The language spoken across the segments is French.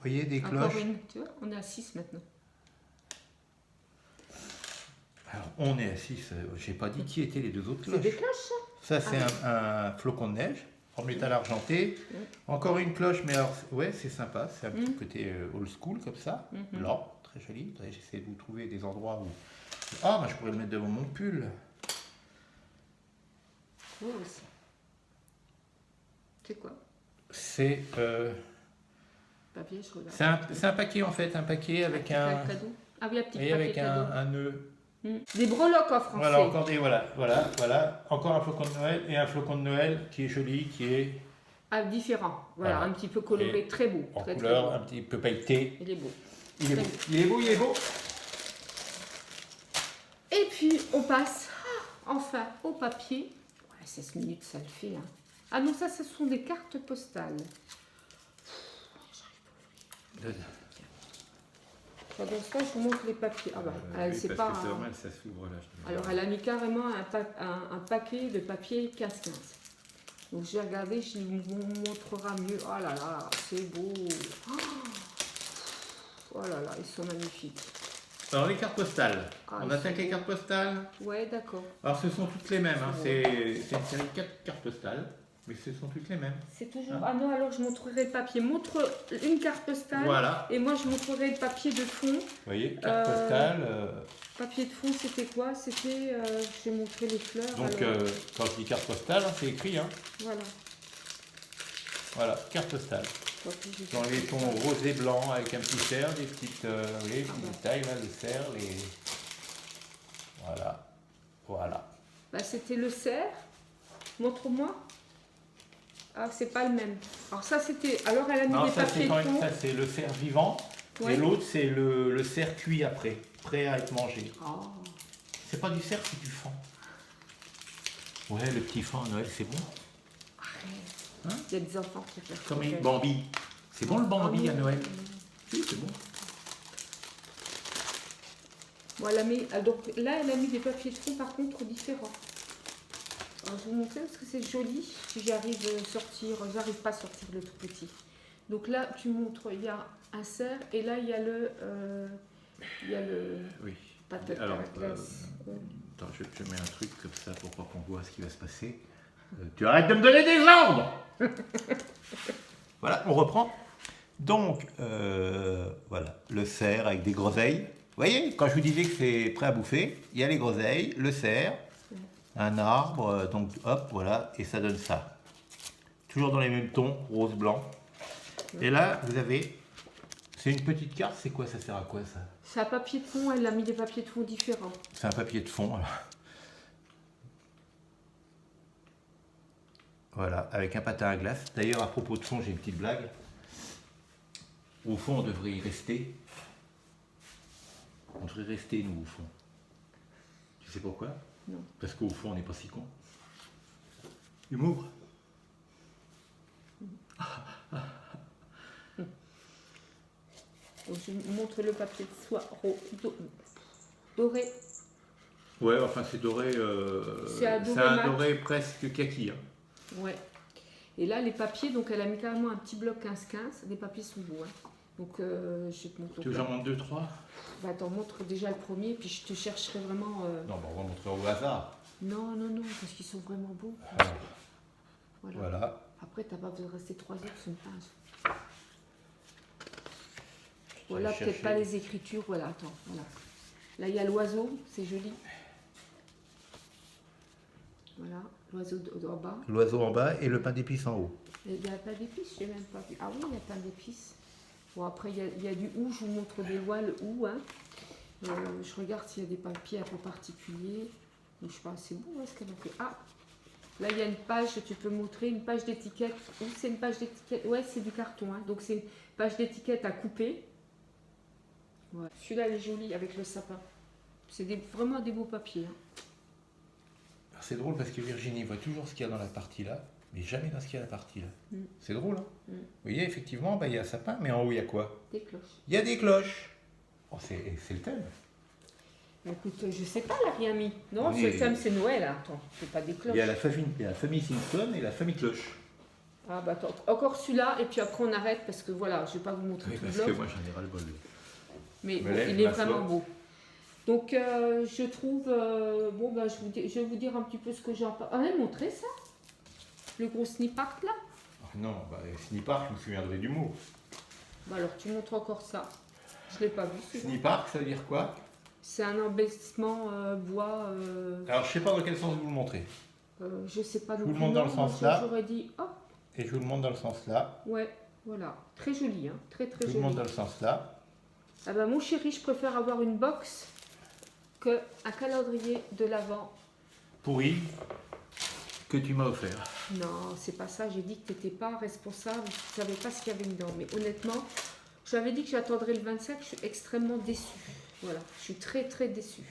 voyez, des cloches. Encore une, tu vois, on est à 6 maintenant. Alors, on est à 6. J'ai pas dit qui étaient les deux autres C'est cloches. des cloches, ça? Ça, c'est un flocon de neige en métal argenté. Encore une cloche, mais alors, ouais, c'est sympa. C'est un petit côté old school comme ça. Blanc, très joli. J'essaie de vous trouver des endroits où. Ah, moi, je pourrais le mettre devant mon pull. Oh, aussi. C'est quoi? C'est Papier, je regarde. c'est un paquet en fait, un paquet avec un. Cadeau. Ah oui, un petit Et papier avec cadeau. un nœud. Des breloques en français. Voilà, encore des. Voilà. Encore un flocon de Noël et un flocon de Noël qui est joli, qui est. Ah, différent. Voilà, un petit peu coloré, Et très beau. en Très, couleur, très un petit peu pailleté. Il est beau. Il est beau. Il est beau, il est beau. Et puis, on passe enfin au papier. Ouais, 16 minutes, ça le fait. Hein. Ah non, ça, ce sont des cartes postales. Pendant ce temps, je vous montre les papiers. Ah bah, elle sait pas. C'est normal, ça s'ouvre là. Alors, elle a mis carrément un paquet de papier 15-15. Donc, j'ai regardé, je vous montrera mieux. Oh là là, c'est beau. Oh là là, ils sont magnifiques. Alors, les cartes postales. Ah, On ils attaque sont les cartes postales. Ouais, d'accord. Alors, ce sont toutes les mêmes. Hein. C'est une série de 4 cartes postales. Mais ce sont toutes les mêmes. C'est toujours. Ah non, alors je montrerai le papier. Montre une carte postale. Voilà. Et moi, je montrerai le papier de fond. Vous voyez, carte postale. Papier de fond, c'était quoi? C'était. J'ai montré les fleurs. Donc, alors, quand je dis carte postale, hein, c'est écrit. Hein. Voilà. Voilà, carte postale. Donc, Dans les tons rose et blanc, avec un petit cerf, des petites, les petits détails, là, les cerfs, les. Voilà. Voilà. Bah, c'était le cerf. Montre-moi. Ah, c'est pas le même. Alors, ça, c'était. Alors, elle a mis Non, des ça papiers de fond. ça c'est le cerf vivant. Ouais. Et l'autre, c'est le cerf cuit après, prêt à être mangé. Oh. C'est pas du cerf, c'est du faon. Ouais, le petit faon à Noël, c'est bon. Arrête. Il y a des enfants qui préfèrent. Comme les Bambi. C'est bon le Bambi Ah, à non. Noël? Oui, c'est bon. Bon, donc là, elle a mis des papiers de fond, par contre, différents. Alors, je vais vous montrer parce que c'est joli. Si j'arrive à sortir, j'arrive pas à sortir le tout petit. Donc là, tu montres, il y a un cerf et là, il y a le. Oui. Patate Alors, à la glace. attends, je mets un truc comme ça pour pas qu'on voit ce qui va se passer. Tu arrêtes de me donner des ordres. Voilà, on reprend. Donc, voilà, le cerf avec des groseilles. Vous voyez, quand je vous disais que c'est prêt à bouffer, il y a les groseilles, le cerf, un arbre, donc hop, voilà, et ça donne ça. Toujours dans les mêmes tons, rose, blanc. Et là, vous avez, c'est une petite carte, c'est quoi, ça sert à quoi ça? C'est un papier de fond, elle a mis des papiers de fond différents. C'est un papier de fond, alors. Voilà, avec un patin à glace. D'ailleurs, à propos de fond, j'ai une petite blague. Au fond, on devrait y rester. On devrait rester, nous, au fond. Tu sais pourquoi? Non. Parce qu'au fond, on n'est pas si con. Humour. Donc je vous montre le papier de soie doré. Ouais, enfin, c'est doré. C'est un doré mat. doré presque kaki. Hein. Ouais. Et là, les papiers, donc elle a mis carrément un petit bloc 15-15. Les papiers sont beaux. Hein. Donc je vais te montrer. Tu veux que j'en montre 2, 3? Bah, t'en montre déjà le premier, puis je te chercherai vraiment. Non, bah, on va montrer au hasard. Non, parce qu'ils sont vraiment beaux. Voilà. Après, t'as pas besoin de rester 3 heures sur une page. Voilà, peut-être chercher. pas les écritures. Voilà, attends. Voilà. Là, il y a l'oiseau, c'est joli. Voilà, l'oiseau en bas. L'oiseau en bas et le pain d'épices en haut. Il n'y a pas d'épices, je n'ai même pas vu. Ah oui, il y a plein d'épices. Bon, après, il y a du hou, je vous montre des lois, le hou. Hein. Je regarde s'il y a des papiers un peu particuliers. Donc, je sais pas, c'est beau hein, ce qu'elle a fait. Ah, là, il y a une page, tu peux montrer une page d'étiquette. Ou c'est une page d'étiquette? Ouais, c'est du carton. Hein. Donc, c'est une page d'étiquette à couper. Ouais. Celui-là, il est joli avec le sapin. C'est vraiment des beaux papiers. Hein. C'est drôle parce que Virginie voit toujours ce qu'il y a dans la partie là, mais jamais dans ce qu'il y a dans la partie là. C'est drôle, hein? Vous voyez, effectivement, bah, il y a un sapin, mais en haut, il y a quoi? Des cloches. Il y a des cloches. Oh, c'est le thème. Écoute, je sais pas, elle a rien mis. Non, ce thème, c'est Noël. Hein. Attends, c'est pas des cloches. Il y a la famille Simpson et la famille Cloche. Ah bah attends, encore celui-là, et puis après on arrête parce que voilà, je vais pas vous montrer Oui, tout le parce que bloc. moi j'en ai ras le bol. Mais Me bon, lève, il est m'assois. vraiment beau. Donc je trouve, bon bah je vais vous dire un petit peu ce que j'ai en parle. Ah, elle montré ça? Le gros snip-art là? Ah non, bah, Snipark, je me souviendrai du mot. Bah alors tu montres encore ça. Je l'ai pas vu celui-là. Snipark, ça veut dire quoi? C'est un embellissement bois. Alors je sais pas dans quel sens vous le montrez. Je sais pas. Je vous le montre dans le sens là. J'aurais dit, hop, Et je vous le montre dans le sens là. ouais, voilà. Très joli, hein. Très très Je vous le joli. montre dans le sens là. Ah bah mon chéri, je préfère avoir une box que un calendrier de l'Avent. Pourri que tu m'as offert. Non, c'est pas ça. J'ai dit que tu n'étais pas responsable, tu ne savais pas ce qu'il y avait dedans. Mais honnêtement, j'avais dit que j'attendrais le 25. Je suis extrêmement déçue. Voilà, je suis très très déçue.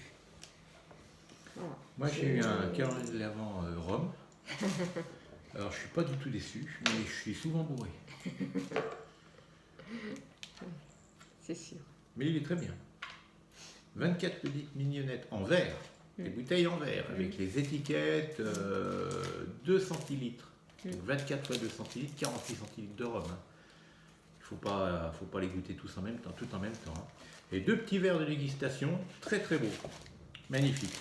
Voilà. Moi j'ai eu un calendrier de l'Avent Rome. Alors je suis pas du tout déçu, mais je suis souvent bourré. C'est sûr. Mais il est très bien. 24 petites mignonnettes en verre, des bouteilles en verre, avec les étiquettes 2 centilitres. Donc 24 fois 2 centilitres, 46 centilitres de rhum. Hein. Il ne faut pas les goûter tous en même temps, tout en même temps. Hein. Et 2 petits verres de dégustation, très très beaux. Magnifique.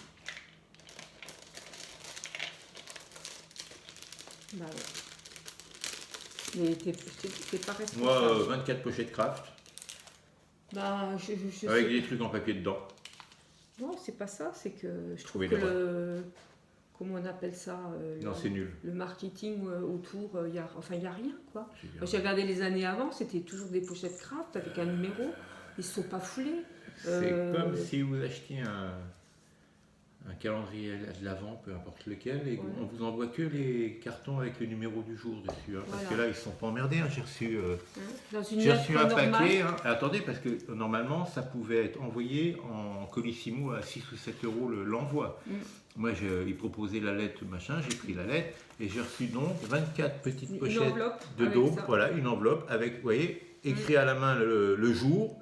Bah ouais. Mais t'es pas responsable. Moi, 24 pochettes craft, Bah, je avec sais. des trucs en papier dedans. Non, c'est pas ça. C'est que je trouve Oui, que d'accord. comment on appelle ça Non, c'est nul. le marketing autour, il n'y a rien, quoi. C'est bien. Moi, j'ai regardé les années avant, c'était toujours des pochettes craft avec un numéro. Ils ne se sont pas foulés. C'est comme si vous achetiez un calendrier de l'Avent, peu importe lequel, et Ouais. on vous envoie que les cartons avec le numéro du jour dessus. Hein, parce Voilà. que là, ils ne sont pas emmerdés. Hein. J'ai reçu, Dans une j'ai lettre reçu un normale. paquet. Hein. Attendez, parce que normalement, ça pouvait être envoyé en colissimo à 6 ou 7 euros l'envoi. Moi, ils proposaient la lettre, machin, j'ai pris la lettre, et j'ai reçu donc 24 petites Une pochettes enveloppe de avec daube. ça. Voilà, une enveloppe avec, vous voyez, écrit à la main le jour.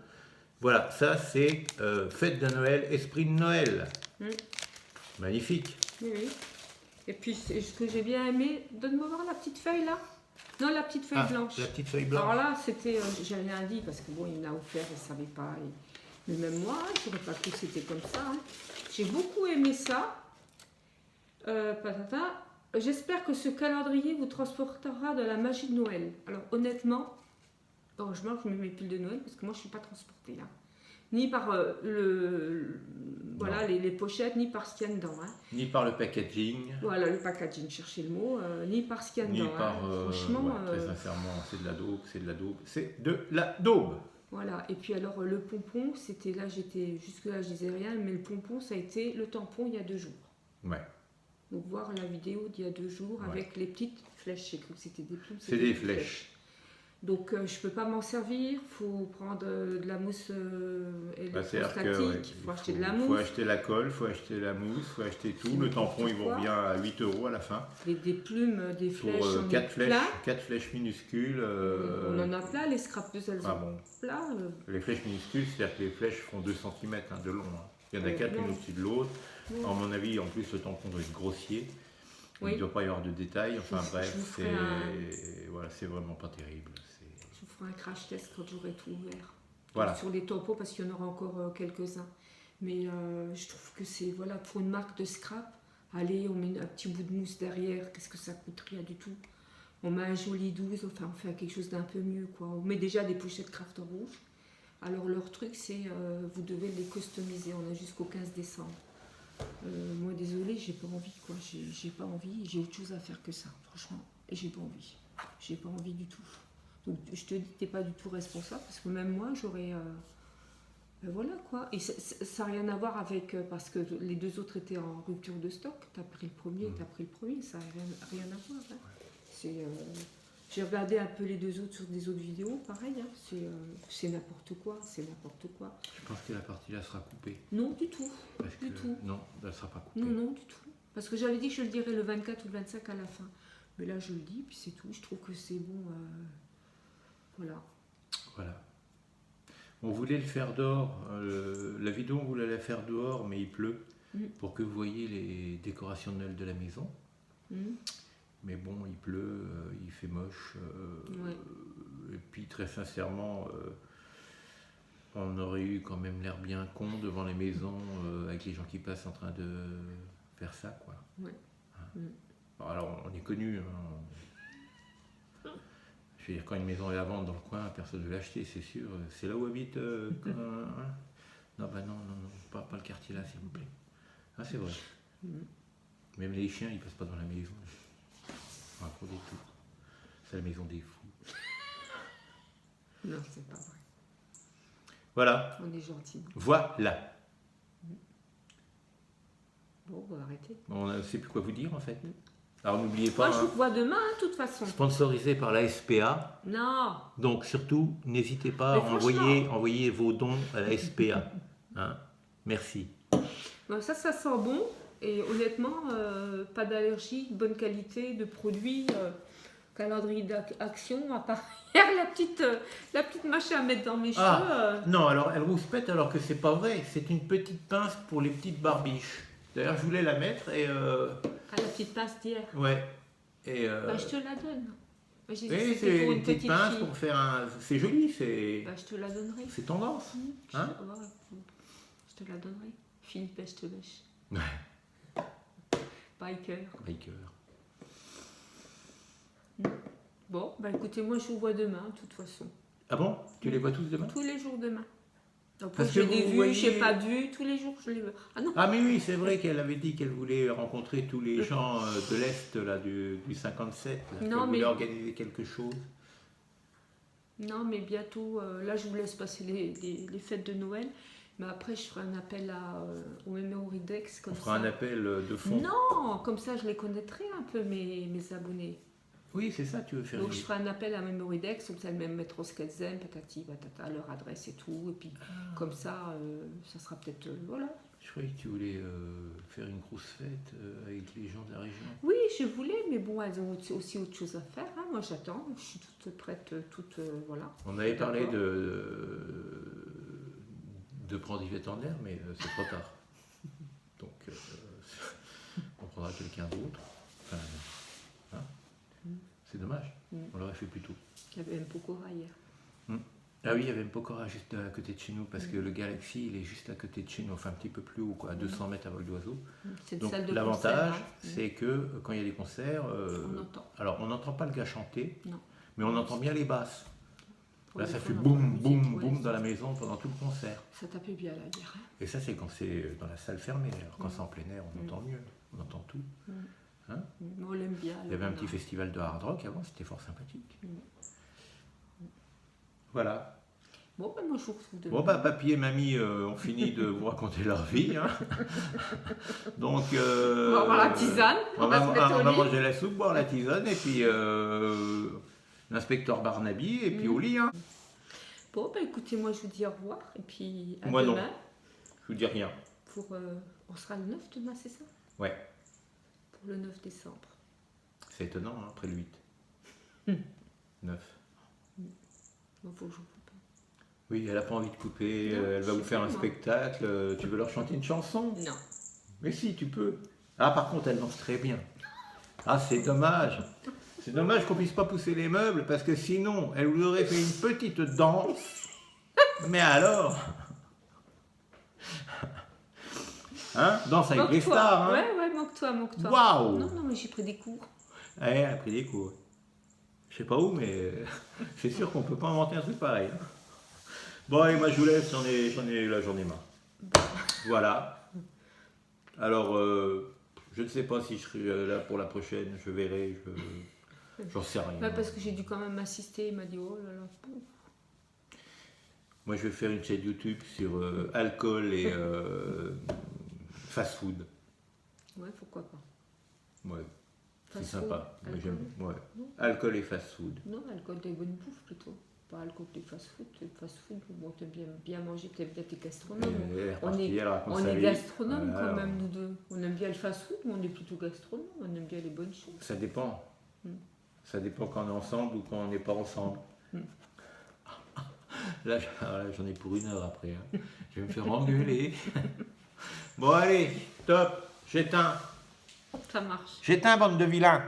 Voilà, ça c'est fête de Noël, esprit de Noël. Magnifique. Oui, oui. Et puis, ce que j'ai bien aimé, donne-moi voir la petite feuille là. Non, la petite feuille blanche. La petite feuille blanche. Alors là, c'était, j'ai rien dit parce que bon, il me l'a offert, il ne savait pas. Mais même moi, je n'aurais pas cru que c'était comme ça. Hein. J'ai beaucoup aimé ça. Patata. J'espère que ce calendrier vous transportera de la magie de Noël. Alors honnêtement, heureusement que je mets mes piles de Noël parce que moi je ne suis pas transportée là. Ni par voilà, les pochettes, ni par ce qu'il y a dedans. Hein. Ni par le packaging, Voilà, le packaging, cherchez le mot, ni par ce qu'il y a ni dedans. par. Hein. Franchement, ouais, très sincèrement, c'est de la daube, c'est de la daube, c'est de la daube. voilà. Et puis alors le pompon, c'était là, jusque-là je disais rien, mais le pompon, ça a été le tampon il y a 2 jours. Ouais, Donc voir la vidéo d'il y a 2 jours Ouais. avec les petites flèches, j'ai cru que c'était des plumes. c'est des flèches. Donc je ne peux pas m'en servir, il faut prendre de la mousse Bah, c'est-à-dire que, électrostatique, il faut acheter de la mousse, faut acheter la colle, faut acheter la mousse, faut acheter tout. Le tampon, il vous Quoi revient à 8 euros à la fin. des plumes, des flèches, Pour on 4 en a flèches, plein. 4 flèches minuscules. On en a plein, les scrapeuses elles Ah en bon. ont plein. Les flèches minuscules, c'est-à-dire que les flèches font 2 cm de long. Hein. Il y en a 4 non. l'une au-dessus de l'autre. Non. À mon avis, en plus, le tampon doit être grossier. Il Oui. ne doit pas y avoir de détails. Enfin Je bref, vous ferai voilà, c'est vraiment pas terrible. Je vous ferai un crash test quand j'aurai tout ouvert. Voilà. Sur les tampons parce qu'il y en aura encore quelques-uns. Mais je trouve que c'est, voilà, pour une marque de scrap, allez, on met un petit bout de mousse derrière, qu'est-ce que ça coûte? Rien du tout. On met un joli 12, enfin on fait quelque chose d'un peu mieux, quoi. On met déjà des pochettes craft rouge. Alors leur truc, c'est vous devez les customiser. On a jusqu'au 15 décembre. Moi, désolée, j'ai pas envie, quoi. J'ai pas envie. J'ai autre chose à faire que ça, franchement. Et j'ai pas envie. J'ai pas envie du tout. Donc je te dis que t'es pas du tout responsable parce que même moi, j'aurais. Ben voilà quoi. Et ça n'a rien à voir avec. Parce que les 2 autres étaient en rupture de stock. T'as pris le premier, t'as pris le premier. Ça n'a rien à voir. Hein. C'est. J'ai regardé un peu les 2 autres sur des autres vidéos, pareil, hein. C'est n'importe quoi, c'est n'importe quoi. Je pense que la partie là sera coupée. Non, du tout, Parce du que, tout. Non, elle ne sera pas coupée. Non, non, du tout. Parce que j'avais dit que je le dirais le 24 ou le 25 à la fin. Mais là, je le dis, puis c'est tout. Je trouve que c'est bon. Voilà. Voilà. On voulait le faire dehors. La vidéo, on voulait la faire dehors, mais il pleut. Pour que vous voyez les décorations de Noël de la maison. Mais bon, il pleut, il fait moche. Ouais. Et puis très sincèrement, on aurait eu quand même l'air bien con devant les maisons avec les gens qui passent en train de faire ça, quoi. Ouais. Bon, alors on est connu. Je veux dire, quand une maison est à vendre dans le coin, personne ne veut l'acheter, c'est sûr. C'est là où habite. Non, bah non, pas le quartier là, s'il vous plaît. Ah, c'est vrai. Même les chiens, ils passent pas dans la maison. On raconte des tout. C'est la maison des fous. Non, c'est pas vrai. Voilà. On est gentils. Voilà. Bon, on va arrêter. On ne sait plus quoi vous dire en fait. Alors n'oubliez pas, Moi, je vous vois demain, hein, de toute façon. sponsorisé par la SPA. Non. Donc surtout, n'hésitez pas à Mais franchement- envoyer vos dons à la SPA. Hein. Merci. Bon, ça sent bon. Et honnêtement, pas d'allergie, bonne qualité de produit, calendrier d'action, à part hier, la petite machine à mettre dans mes cheveux. Non, alors elle rouspète alors que c'est pas vrai. C'est une petite pince pour les petites barbiches. D'ailleurs, je voulais la mettre et... Ah, la petite pince d'hier. Ouais. Et, Bah, je te la donne. Bah, j'ai dit, oui, c'était c'est pour une petite pince fille. pour faire un... C'est joli, c'est... Bah, je te la donnerai. C'est tendance. Hein? Ouais, je te la donnerai. Philippe Echtebèche. Ouais. Biker. Biker. Bon, bah écoutez, moi je vous vois demain, de toute façon. Ah bon? Tu les vois tous demain? Tous les jours demain. Donc, Parce j'ai que des vous vues, voyez- j'ai pas de vues, tous les jours je les veux. Ah non, Ah mais oui, c'est vrai qu'elle avait dit qu'elle voulait rencontrer tous les gens de l'Est là, du 57. Là, qu'elle Non, voulait mais- organiser quelque chose. non, mais bientôt, là je vous laisse passer les fêtes de Noël. Mais après, je ferai un appel au Memory Dex. On Comme fera ça. un appel de fond. Non, comme ça je les connaîtrai un peu, mes abonnés. Oui, c'est ça, tu veux faire. Donc je ferai un appel à Memory Dex, comme ça elles même mettre au Sketchzen, patati, patata, leur adresse et tout. Et puis comme ça, ça sera peut-être. Voilà. Je croyais que tu voulais faire une grosse fête avec les gens de la région. Oui, je voulais, mais bon, elles ont aussi autre chose à faire. Hein. Moi j'attends, je suis toute prête, toute. Voilà. On avait parlé D'accord. de prendre Yvette en l'air, mais c'est trop tard. Donc on prendra quelqu'un d'autre. Enfin, hein. C'est dommage. On l'aurait fait plus tôt. Il y avait un Pokora hier. Ah oui, il y avait un Pokora juste à côté de chez nous, parce que le Galaxy, il est juste à côté de chez nous, enfin un petit peu plus haut, quoi, à 200 mètres à vol d'oiseau. C'est une Donc salle de l'avantage, concert, hein. c'est que quand il y a des concerts, On entend. alors on n'entend pas le gars chanter, Non. mais on entend bien les basses. Pour Là, des ça fois, fait on entend la boum, musique, boum, ouais. boum dans la maison pendant tout le concert. Ça tapait bien là hier. Hein. Et ça, c'est quand c'est dans la salle fermée. Alors quand c'est en plein air, on entend mieux, on entend tout. Hein? On l'aime bien. Il y avait un petit festival. festival de hard rock avant, c'était fort sympathique. Voilà. Bon, ben moi je vous retrouve demain. Bon, bah, papy et mamie ont fini de vous raconter leur vie. Hein. Donc, On va voir la tisane. On va se mettre au va lit. manger la soupe, boire la tisane, et puis l'inspecteur Barnaby, et puis au lit. Hein. Bon, ben écoutez, moi je vous dis au revoir. Et puis à Moi, non. demain. Je vous dis rien. Pour, on sera le 9 demain, c'est ça? Ouais, Pour le 9 décembre. c'est étonnant, hein, après le 8. 9. Bon, faut que je vous coupe. Oui, elle n'a pas envie de couper, Non, elle va je vous faire un sais, moi. spectacle, tu veux leur chanter une chanson? Non. Mais si, tu peux. Ah, par contre, elle danse très bien. Ah, c'est dommage. C'est dommage qu'on puisse pas pousser les meubles, parce que sinon, elle vous aurait fait une petite danse. Mais alors? Hein? Danse avec les Moque-toi. stars, hein? Ouais, moque-toi. Waouh! Non, mais j'ai pris des cours. Ouais, elle a pris des cours. Je sais pas où, mais c'est sûr qu'on peut pas inventer un truc pareil. Hein. Bon, allez, moi je vous laisse, j'en ai marre. Voilà. Alors, je ne sais pas si je serai là pour la prochaine, je verrai, j'en sais rien. Ouais, parce que j'ai dû quand même assister. Il m'a dit, oh là là. Moi, je vais faire une chaîne YouTube sur alcool et fast-food. Ouais, pourquoi pas. Ouais, c'est Fast-food, sympa. Moi, alcool. j'aime. Ouais. Non. Alcool et fast-food. Non, alcool des bonnes bouffes plutôt. Pas alcool des fast-food. Fast-food, bon, t'aimes bien manger, t'aimes bien tes gastronomes. Elle est On repartie, est, elle raconte on sa est vie. gastronomes Voilà. quand même, nous deux. On aime bien le fast-food, mais on est plutôt gastronomes. On aime bien les bonnes choses. Ça dépend. Ça dépend quand on est ensemble ou quand on n'est pas ensemble. Là, j'en ai pour 1 heure après. Hein. Je vais me faire engueuler. Bon, allez, top. J'éteins. Ça marche. J'éteins, bande de vilains.